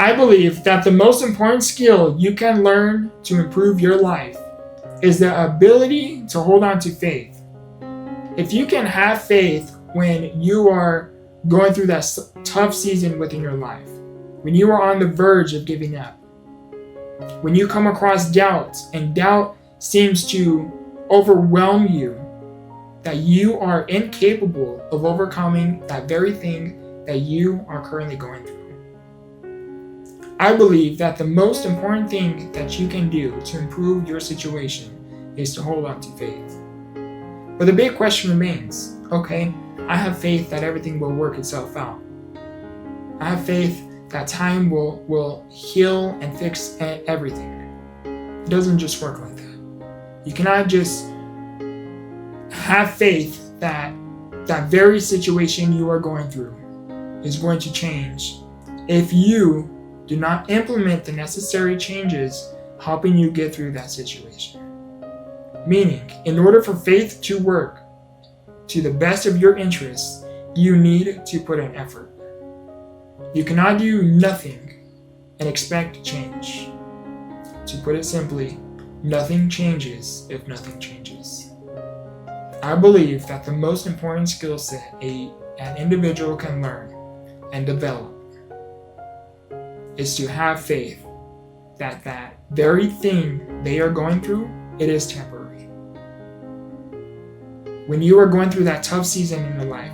I believe that the most important skill you can learn to improve your life is the ability to hold on to faith. If you can have faith when you are going through that tough season within your life, when you are on the verge of giving up, when you come across doubt and doubt seems to overwhelm you, that you are incapable of overcoming that very thing that you are currently going through. I believe that the most important thing that you can do to improve your situation is to hold on to faith. But the big question remains, okay, I have faith that everything will work itself out. I have faith that time will heal and fix everything. It doesn't just work like that. You cannot just have faith that that very situation you are going through is going to change if you do not implement the necessary changes helping you get through that situation. Meaning, in order for faith to work to the best of your interests, you need to put in effort. You cannot do nothing and expect change. To put it simply, nothing changes if nothing changes. I believe that the most important skill set an individual can learn and develop is to have faith that that very thing they are going through, it is temporary. When you are going through that tough season in your life,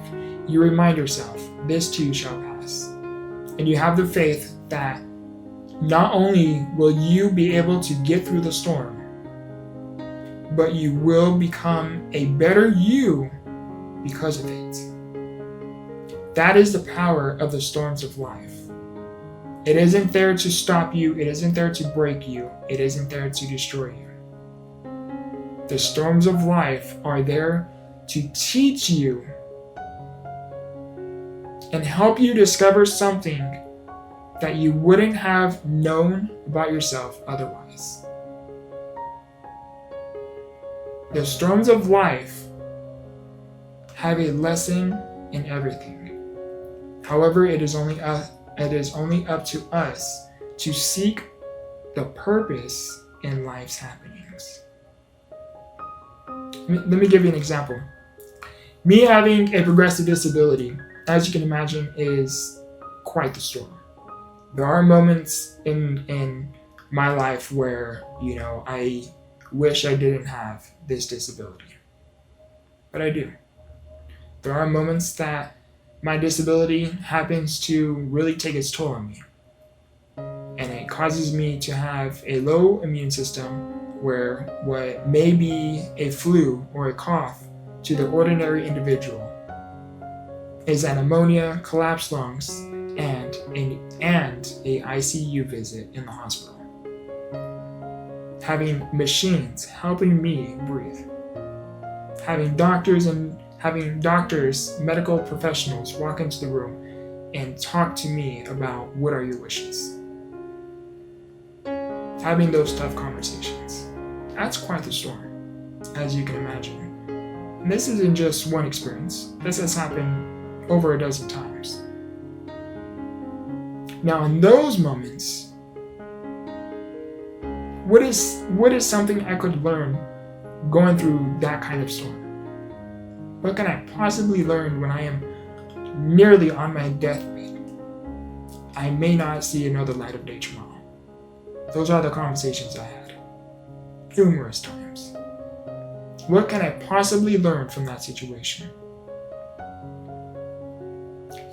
you remind yourself, this too shall pass. And you have the faith that not only will you be able to get through the storm, but you will become a better you because of it. That is the power of the storms of life. It isn't there to stop you. It isn't there to break you. It isn't there to destroy you. The storms of life are there to teach you and help you discover something that you wouldn't have known about yourself otherwise. The storms of life have a lesson in everything. However, it is only up to us to seek the purpose in life's happenings. Let me give you an example. Me having a progressive disability, as you can imagine, is quite the storm. There are moments in my life where, I wish I didn't have this disability. But I do. There are moments that my disability happens to really take its toll on me. And it causes me to have a low immune system where what may be a flu or a cough to the ordinary individual is a pneumonia, collapsed lungs, and a ICU visit in the hospital. Having machines helping me breathe. Having doctors, medical professionals walk into the room and talk to me about what are your wishes. Having those tough conversations. That's quite the storm, as you can imagine. And this isn't just one experience. This has happened over a dozen times. Now, in those moments, what is something I could learn going through that kind of storm? What can I possibly learn when I am nearly on my deathbed? I may not see another light of day tomorrow. Those are the conversations I had numerous times. What can I possibly learn from that situation?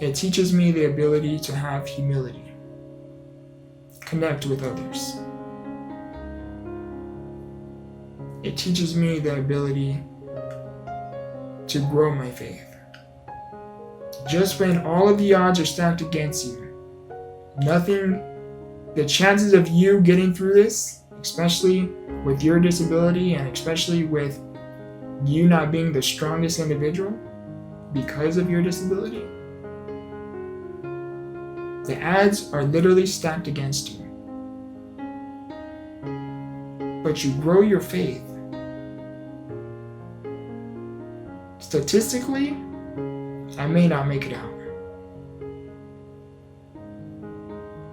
It teaches me the ability to have humility, connect with others. It teaches me the ability to grow my faith. Just when all of the odds are stacked against you, the chances of you getting through this, especially with your disability and especially with you not being the strongest individual because of your disability, the odds are literally stacked against you. But you grow your faith. Statistically, I may not make it out.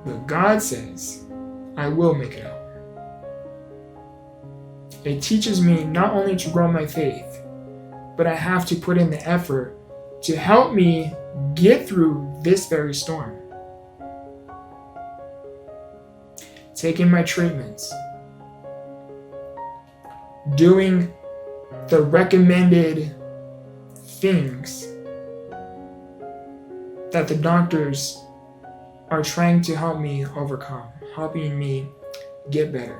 But But God says, I will make it out. It teaches me not only to grow my faith, but I have to put in the effort to help me get through this very storm. Taking my treatments, doing the recommended things that the doctors are trying to help me overcome, helping me get better,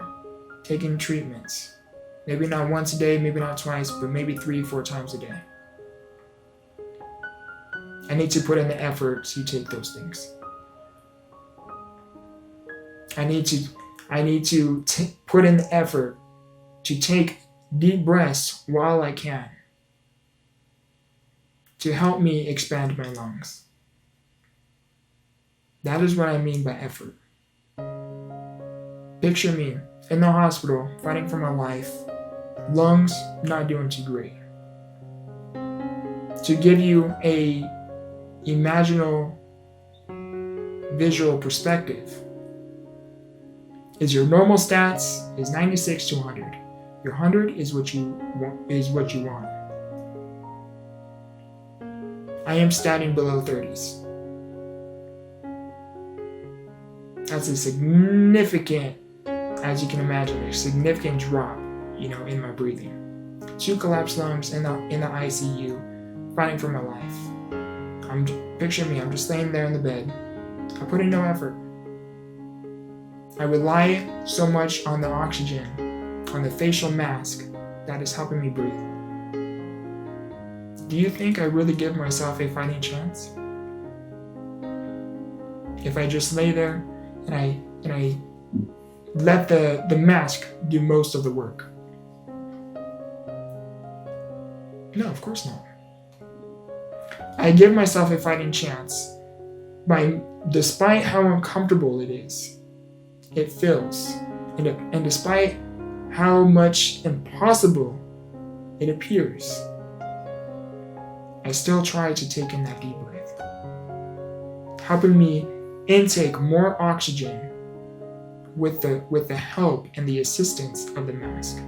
taking treatments. Maybe not once a day, maybe not twice, but maybe 3-4 times a day. I need to put in the effort to take those things. I need to put in the effort to take deep breaths while I can to help me expand my lungs. That is what I mean by effort. Picture me in the hospital fighting for my life, lungs not doing too great. To give you a imaginal visual perspective, is your normal stats is 96 to 100. Your 100 is what you want. I am statting below 30s. That's a significant, as you can imagine, a significant drop, in my breathing. 2 collapsed lungs in the ICU, fighting for my life. Picture me, I'm just laying there in the bed. I put in no effort. I rely so much on the oxygen, on the facial mask that is helping me breathe. Do you think I really give myself a fighting chance? If I just lay there and I let the mask do most of the work? No, of course not. I give myself a fighting chance despite how uncomfortable it is, it feels, and despite how much impossible it appears, I still try to take in that deep breath, helping me intake more oxygen with the help and the assistance of the mask,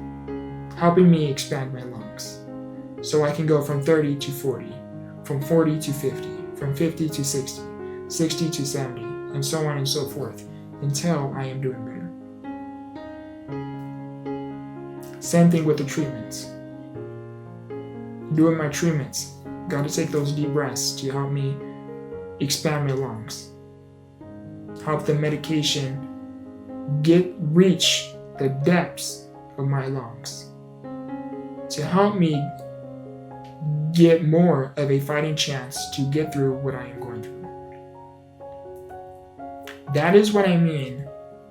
helping me expand my lungs so I can go from 30 to 40, from 40 to 50, from 50 to 60, 60 to 70, and so on and so forth, until I am doing better. Same thing with the treatments. Doing my treatments, got to take those deep breaths to help me expand my lungs. Help the medication reach the depths of my lungs. To help me get more of a fighting chance to get through what I am going through. That is what I mean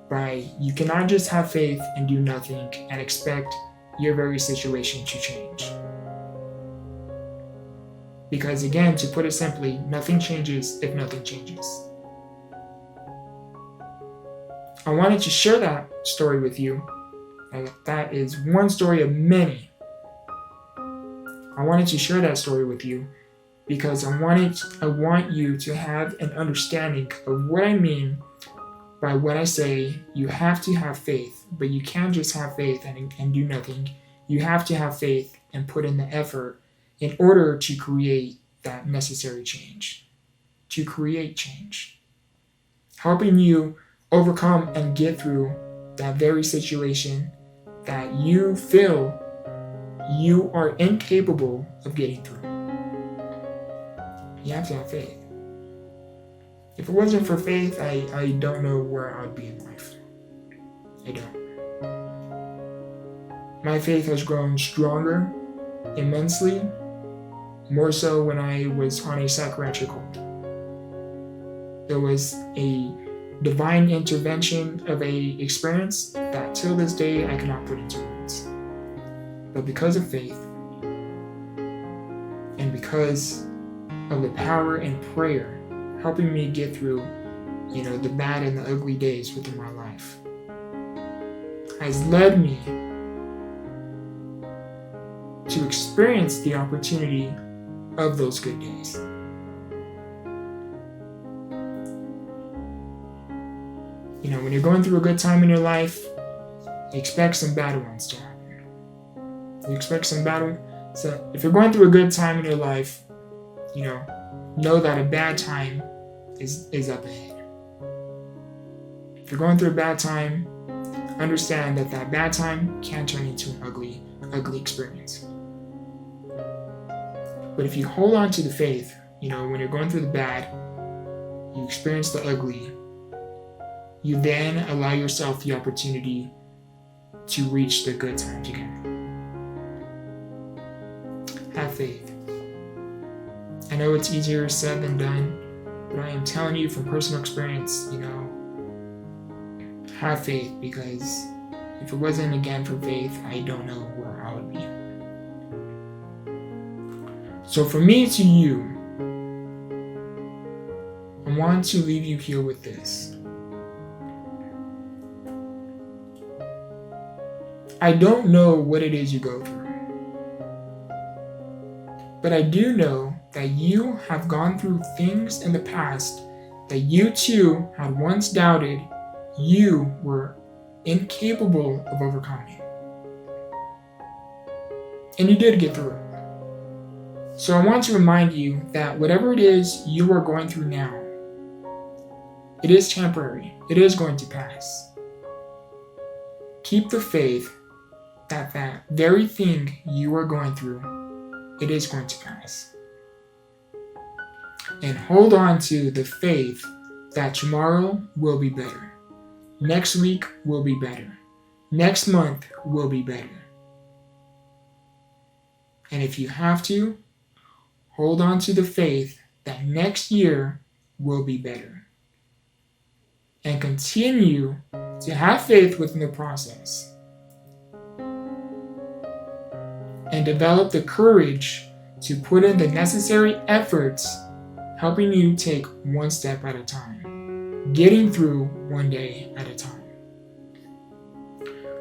by you cannot just have faith and do nothing and expect your very situation to change. Because again, to put it simply, nothing changes if nothing changes. I wanted to share that story with you. And that is one story of many. I wanted to share that story with you because I want you to have an understanding of what I mean by when I say you have to have faith, but you can't just have faith and do nothing. You have to have faith and put in the effort in order to create that necessary change, to create change. Helping you overcome and get through that very situation that you feel you are incapable of getting through. You have to have faith. If it wasn't for faith, I don't know where I'd be in life. I don't. My faith has grown stronger immensely, more so when I was on a psychiatric hold. There was a divine intervention of a experience that till this day I cannot put into words. But because of faith, and because of the power in prayer helping me get through, the bad and the ugly days within my life, has led me to experience the opportunity of those good days. when you're going through a good time in your life, expect some bad ones to happen. You expect some bad. So if you're going through a good time in your life, know that a bad time is up ahead. If you're going through a bad time, understand that bad time can turn into an ugly experience. But if you hold on to the faith, when you're going through the bad, you experience the ugly, you then allow yourself the opportunity to reach the good times again. Have faith. I know it's easier said than done, but I am telling you from personal experience, have faith, because if it wasn't again for faith, I don't know where I would be. So from me to you, I want to leave you here with this. I don't know what it is you go through, but I do know that you have gone through things in the past that you too had once doubted you were incapable of overcoming. And you did get through it. So I want to remind you that whatever it is you are going through now, it is temporary. It is going to pass. Keep the faith that very thing you are going through, it is going to pass. And hold on to the faith that tomorrow will be better. Next week will be better. Next month will be better. And if you have to, hold on to the faith that next year will be better. And continue to have faith within the process. And develop the courage to put in the necessary efforts, helping you take one step at a time, getting through one day at a time.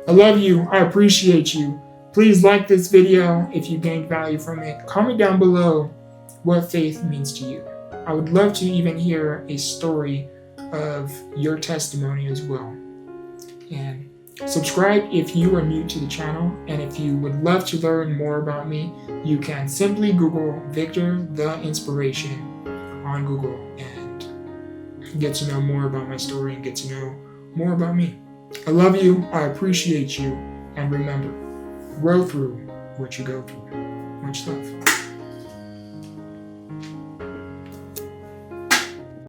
I love you. I appreciate you. Please like this video if you gained value from it. Comment down below what faith means to you. I would love to even hear a story of your testimony as well. And subscribe if you are new to the channel, and if you would love to learn more about me, you can simply Google Victortheinspiration on Google and get to know more about my story and get to know more about me. I love you, I appreciate you, and remember, grow through what you go through. Much love.